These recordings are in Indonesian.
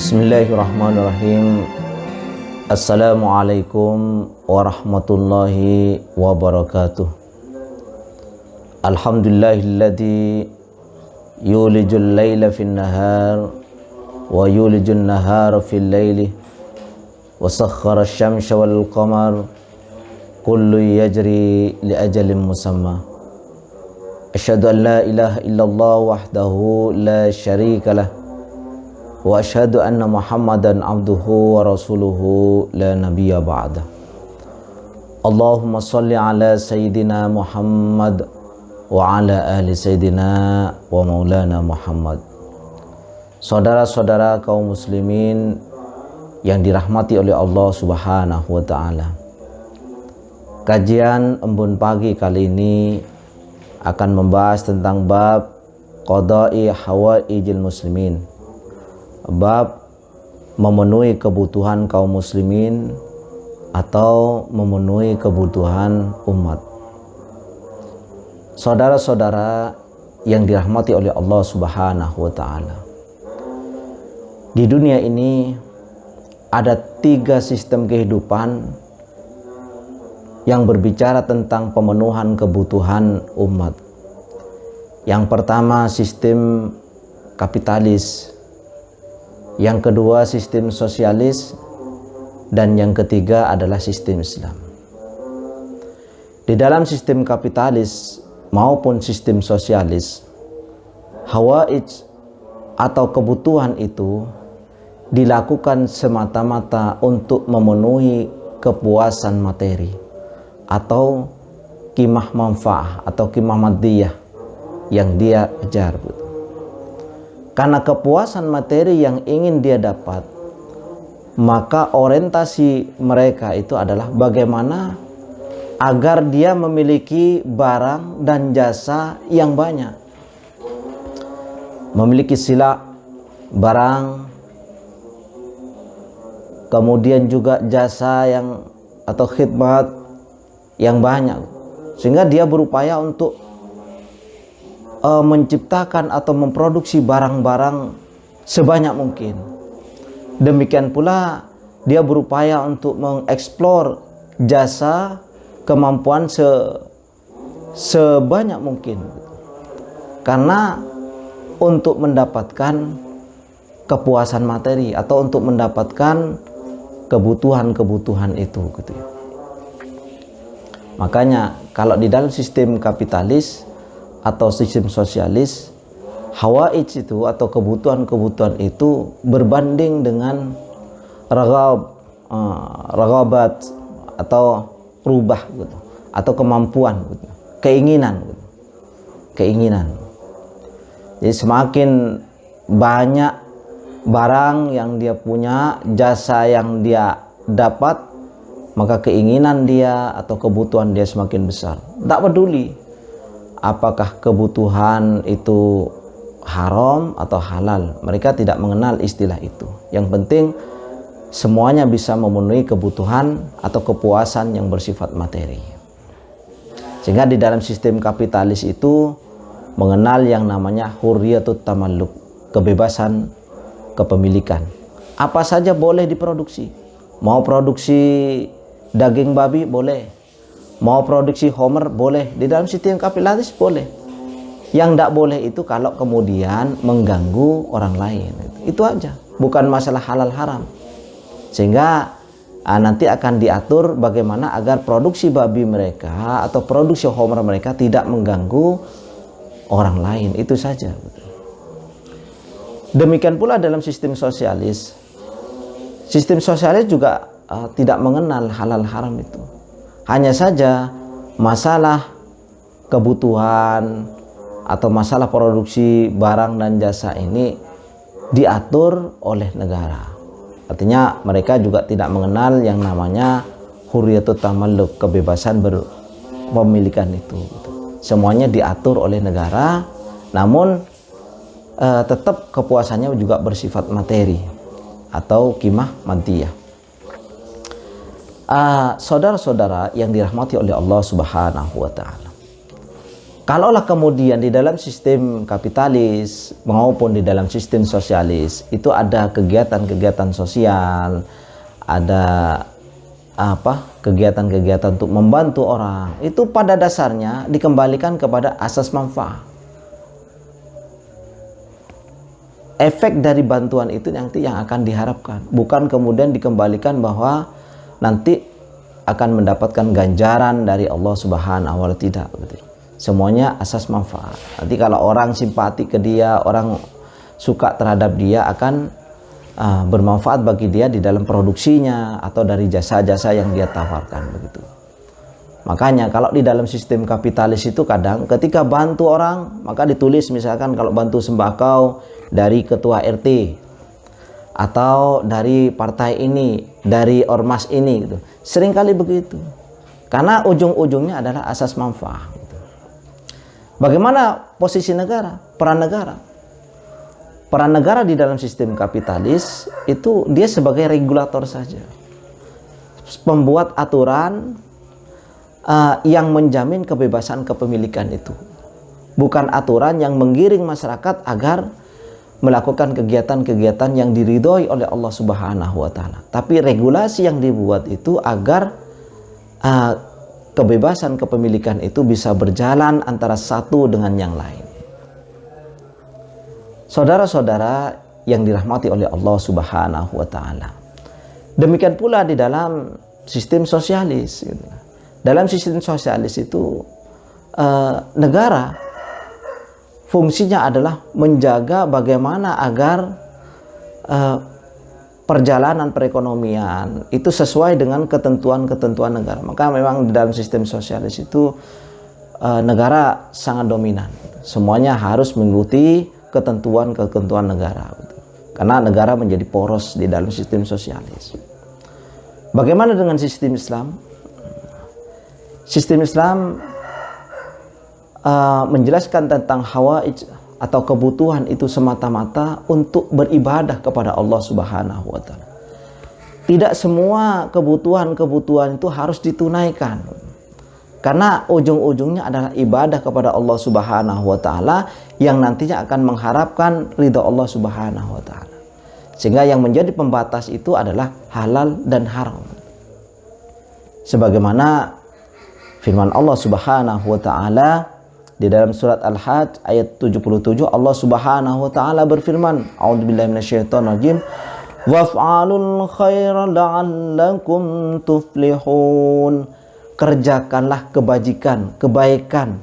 Bismillahirrahmanirrahim. Assalamualaikum warahmatullahi wabarakatuh. Alhamdulillahilladzi yulijul laila fin nahar wa yulijun nahara fil laili wa sakhkhara asy-syamsa wal qamar kullu yajri li ajalin musamma. Asyhadu an la ilaha illallah wahdahu la syarika lah wa asyhadu anna Muhammadan abduhu wa rasuluhu la nabiyya ba'da. Allahumma shalli ala sayyidina Muhammad wa ala ali sayyidina wa maulana Muhammad. Saudara-saudara kaum muslimin yang dirahmati oleh Allah Subhanahu wa taala. Kajian Embun Pagi kali ini akan membahas tentang bab qada'i hawaijil muslimin. Bab memenuhi kebutuhan kaum muslimin atau memenuhi kebutuhan umat. Saudara-saudara yang dirahmati oleh Allah Subhanahu wa taala. Di dunia ini ada 3 sistem kehidupan yang berbicara tentang pemenuhan kebutuhan umat. Yang pertama sistem kapitalis, yang kedua sistem sosialis, dan yang ketiga adalah sistem Islam. Di dalam sistem kapitalis maupun sistem sosialis, hawaij atau kebutuhan itu dilakukan semata-mata untuk memenuhi kepuasan materi atau qimah manfaah atau qimah maddiyah yang dia kejar. Karena kepuasan materi yang ingin dia dapat, maka orientasi mereka itu adalah bagaimana agar dia memiliki barang dan jasa yang banyak. Memiliki sila, barang, kemudian juga jasa yang atau khidmat yang banyak, sehingga dia berupaya untuk menciptakan atau memproduksi barang-barang sebanyak mungkin. Demikian pula dia berupaya untuk mengeksplor jasa kemampuan sebanyak mungkin, karena untuk mendapatkan kepuasan materi atau untuk mendapatkan kebutuhan-kebutuhan itu gitu ya. Makanya kalau di dalam sistem kapitalis atau sistem sosialis, hawaij itu atau kebutuhan-kebutuhan itu berbanding dengan ragabat atau rubah gitu, atau kemampuan gitu, keinginan gitu. Keinginan. Jadi semakin banyak barang yang dia punya, jasa yang dia dapat, maka keinginan dia atau kebutuhan dia semakin besar. Tak peduli apakah kebutuhan itu haram atau halal, mereka tidak mengenal istilah itu. Yang penting semuanya bisa memenuhi kebutuhan atau kepuasan yang bersifat materi. Sehingga di dalam sistem kapitalis itu mengenal yang namanya hurriyatut tamalluk, kebebasan kepemilikan. Apa saja boleh diproduksi. Mau produksi daging babi boleh, mau produksi homer boleh. Di dalam sistem kapitalis boleh. Yang tidak boleh itu kalau kemudian mengganggu orang lain. Itu aja, bukan masalah halal haram. Sehingga nanti akan diatur bagaimana agar produksi babi mereka atau produksi homer mereka tidak mengganggu orang lain. Itu saja. Demikian pula dalam sistem sosialis. Sistem sosialis juga tidak mengenal halal haram itu. Hanya saja masalah kebutuhan atau masalah produksi barang dan jasa ini diatur oleh negara. Artinya mereka juga tidak mengenal yang namanya hurriyatut tamalluk, kebebasan berpemilikan itu. Semuanya diatur oleh negara, namun tetap kepuasannya juga bersifat materi atau qimah maddiyah. Saudara-saudara yang dirahmati oleh Allah Subhanahu wa taala. Kalaulah kemudian di dalam sistem kapitalis maupun di dalam sistem sosialis itu ada kegiatan-kegiatan sosial, ada kegiatan-kegiatan untuk membantu orang, itu pada dasarnya dikembalikan kepada asas manfaat. Efek dari bantuan itu nanti yang akan diharapkan, bukan kemudian dikembalikan bahwa nanti akan mendapatkan ganjaran dari Allah Subhanahu wa Ta'ala, tidak gitu. Semuanya asas manfaat. Nanti kalau orang simpati ke dia, orang suka terhadap dia, akan bermanfaat bagi dia di dalam produksinya atau dari jasa-jasa yang dia tawarkan begitu. Makanya kalau di dalam sistem kapitalis itu kadang ketika bantu orang, maka ditulis misalkan kalau bantu sembako dari ketua RT atau dari partai ini, dari ormas ini gitu. Seringkali begitu. Karena ujung-ujungnya adalah asas manfaat. Bagaimana posisi negara, peran negara? Peran negara di dalam sistem kapitalis itu dia sebagai regulator saja. Pembuat aturan yang menjamin kebebasan kepemilikan itu. Bukan aturan yang menggiring masyarakat agar melakukan kegiatan-kegiatan yang diridhoi oleh Allah Subhanahu wa Ta'ala. Tapi regulasi yang dibuat itu agar kebebasan kepemilikan itu bisa berjalan antara satu dengan yang lain. Saudara-saudara yang dirahmati oleh Allah Subhanahu wa Ta'ala, demikian pula di dalam sistem sosialis gitu. Dalam sistem sosialis itu negara fungsinya adalah menjaga bagaimana agar perjalanan perekonomian itu sesuai dengan ketentuan-ketentuan negara. Maka memang di dalam sistem sosialis itu negara sangat dominan. Semuanya harus mengikuti ketentuan-ketentuan negara. Karena negara menjadi poros di dalam sistem sosialis. Bagaimana dengan sistem Islam? Sistem Islam menjelaskan tentang hawaij atau kebutuhan itu semata-mata untuk beribadah kepada Allah Subhanahu wa Ta'ala. Tidak semua kebutuhan-kebutuhan itu harus ditunaikan. Karena ujung-ujungnya adalah ibadah kepada Allah Subhanahu wa Ta'ala yang nantinya akan mengharapkan ridha Allah Subhanahu wa Ta'ala. Sehingga yang menjadi pembatas itu adalah halal dan haram. Sebagaimana firman Allah Subhanahu wa Ta'ala di dalam surat Al-Hajj ayat 77, Allah Subhanahu wa Ta'ala berfirman, a'udzubillahi minasyaitonirrajim, waf'alul khaira la'allakum tuflihun. Kerjakanlah kebajikan, kebaikan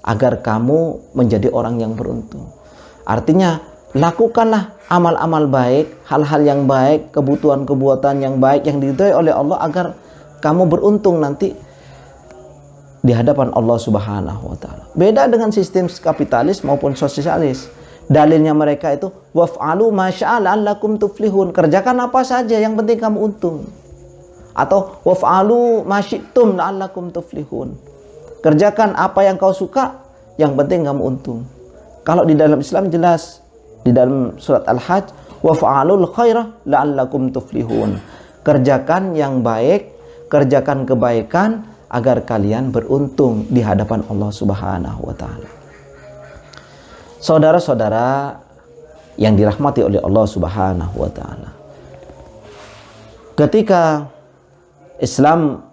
agar kamu menjadi orang yang beruntung. Artinya, lakukanlah amal-amal baik, hal-hal yang baik, kebutuhan-kebutuhan yang baik yang diridhai oleh Allah agar kamu beruntung nanti di hadapan Allah Subhanahu wa Ta'ala. Beda dengan sistem kapitalis maupun sosialis. Dalilnya mereka itu waf'alu masya'al la'allakum tuflihun. Kerjakan apa saja yang penting kamu untung. Atau waf'alu masyi'tum la'allakum tuflihun. Kerjakan apa yang kau suka, yang penting kamu untung. Kalau di dalam Islam jelas di dalam surat Al-Hajj, waf'alul khairah la'allakum tuflihun. Kerjakan yang baik, kerjakan kebaikan agar kalian beruntung di hadapan Allah Subhanahu wa Ta'ala. Saudara-saudara yang dirahmati oleh Allah Subhanahu wa Ta'ala, ketika Islam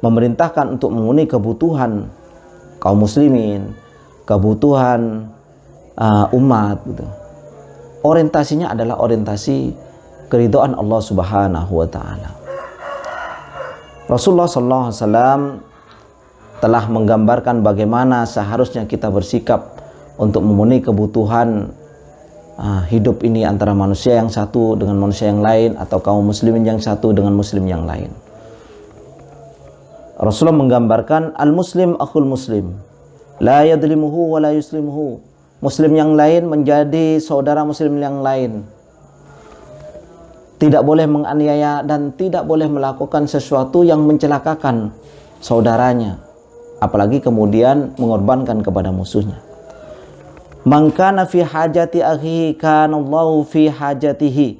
memerintahkan untuk memenuhi kebutuhan kaum muslimin, kebutuhan umat gitu, orientasinya adalah orientasi keridhaan Allah Subhanahu wa Ta'ala. Rasulullah SAW telah menggambarkan bagaimana seharusnya kita bersikap untuk memenuhi kebutuhan hidup ini antara manusia yang satu dengan manusia yang lain, atau kaum muslimin yang satu dengan muslim yang lain. Rasulullah menggambarkan al-muslim akhul muslim, la yadlimuhu wa la yuslimuhu. Muslim yang lain menjadi saudara muslim yang lain. Tidak boleh menganiaya dan tidak boleh melakukan sesuatu yang mencelakakan saudaranya, apalagi kemudian mengorbankan kepada musuhnya. Man kana fi hajati akhihi kana Allahu fi hajatihi.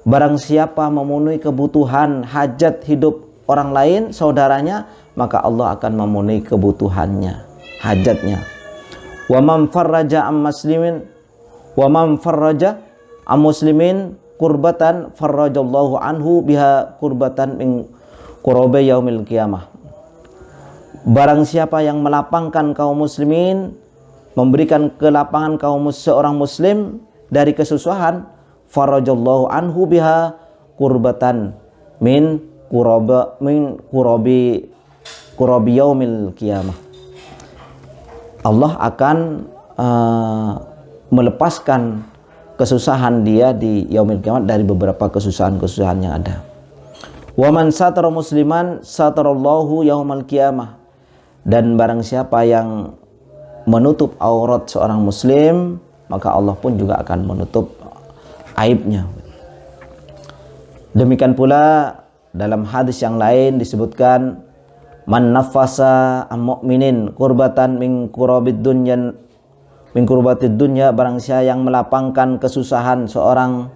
Barang siapa memenuhi kebutuhan hajat hidup orang lain, saudaranya, maka Allah akan memenuhi kebutuhannya, hajatnya. Wa man farraja am muslimin wa man farraja am muslimin kurbatan farrajallahu anhu biha kurbatan min qurabi yaumil qiyamah. Barang siapa yang melapangkan kaum muslimin, memberikan kelapangan seorang muslim dari kesusahan, farrajallahu anhu biha kurbatan min qurabi yaumil qiyamah. Allah akan melepaskan kesusahan dia di yaumil kiamat dari beberapa kesusahan-kesusahan yang ada. Wa man satara musliman satarallahu yaumal qiyamah. Dan barang siapa yang menutup aurat seorang muslim, maka Allah pun juga akan menutup aibnya. Demikian pula dalam hadis yang lain disebutkan, man nafasa am mu'minin kurbatan min kurabid dunya min kurbatid dunya, barang siapa yang melapangkan kesusahan seorang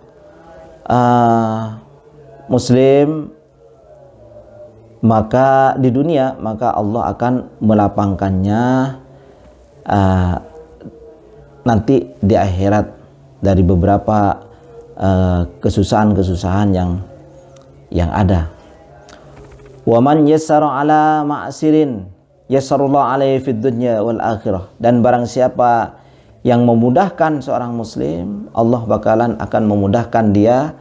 muslim maka di dunia, maka Allah akan melapangkannya nanti di akhirat dari beberapa kesusahan-kesusahan yang ada. Wa man yassara ala ma'sirin yassarallahu alaihi fid dunya wal akhirah. Dan barang siapa yang memudahkan seorang muslim, Allah bakalan akan memudahkan dia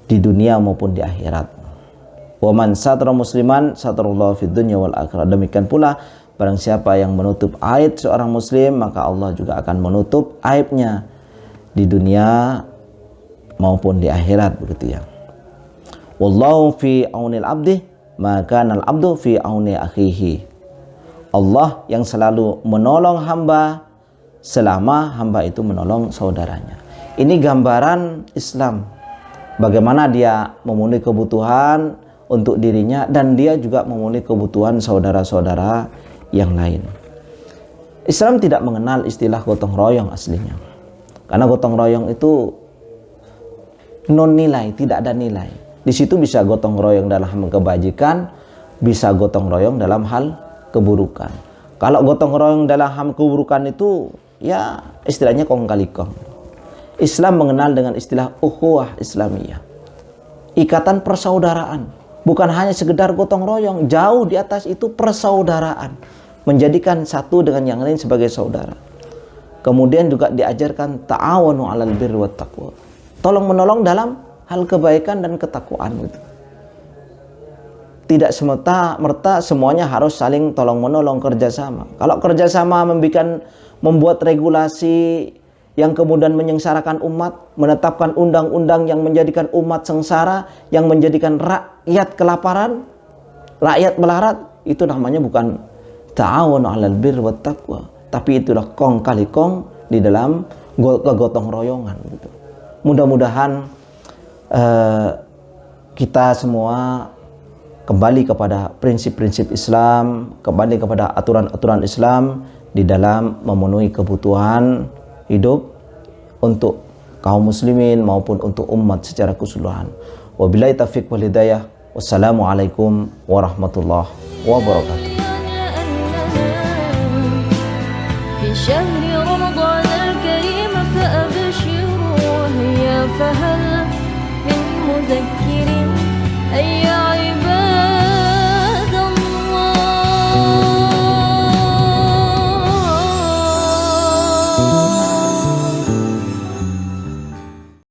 di dunia maupun di akhirat. Wa man satara musliman satarallahu fid dunya wal akhirah. Demikian pula barang siapa yang menutup aib seorang muslim, maka Allah juga akan menutup aibnya di dunia maupun di akhirat, begitu ya. Wallahu fi aunil abdi maka al abdu fi auni akhihi. Allah yang selalu menolong hamba selama hamba itu menolong saudaranya. Ini gambaran Islam, bagaimana dia memenuhi kebutuhan untuk dirinya dan dia juga memenuhi kebutuhan saudara-saudara yang lain. Islam tidak mengenal istilah gotong royong aslinya, karena gotong royong itu non nilai, tidak ada nilai. Di situ bisa gotong royong dalam kebajikan, bisa gotong royong dalam hal keburukan. Kalau gotong royong dalam hal keburukan itu ya istilahnya kong kali kong. Islam mengenal dengan istilah ukhuwah Islamiyah, ikatan persaudaraan. Bukan hanya sekedar gotong royong, jauh di atas itu persaudaraan, menjadikan satu dengan yang lain sebagai saudara. Kemudian juga diajarkan ta'awanu 'alal birri wat taqwa, tolong menolong dalam hal kebaikan dan ketakwaan gitu. Tidak semata-merta semuanya harus saling tolong menolong, kerjasama. Kalau kerjasama membuat regulasi yang kemudian menyengsarakan umat, menetapkan undang-undang yang menjadikan umat sengsara, yang menjadikan rakyat kelaparan, rakyat melarat, itu namanya bukan ta'awun 'alal birri wat taqwa, tapi itulah kong kali kong di dalam kegotong royongan gitu. Mudah-mudahan kita semua kembali kepada prinsip-prinsip Islam, kembali kepada aturan-aturan Islam di dalam memenuhi kebutuhan hidup untuk kaum muslimin maupun untuk umat secara keseluruhan. Wabillahi taufiq wal hidayah. Wassalamualaikum warahmatullahi wabarakatuh. في شهر رمضان الكريم فأبشروا فهل من مذكر أي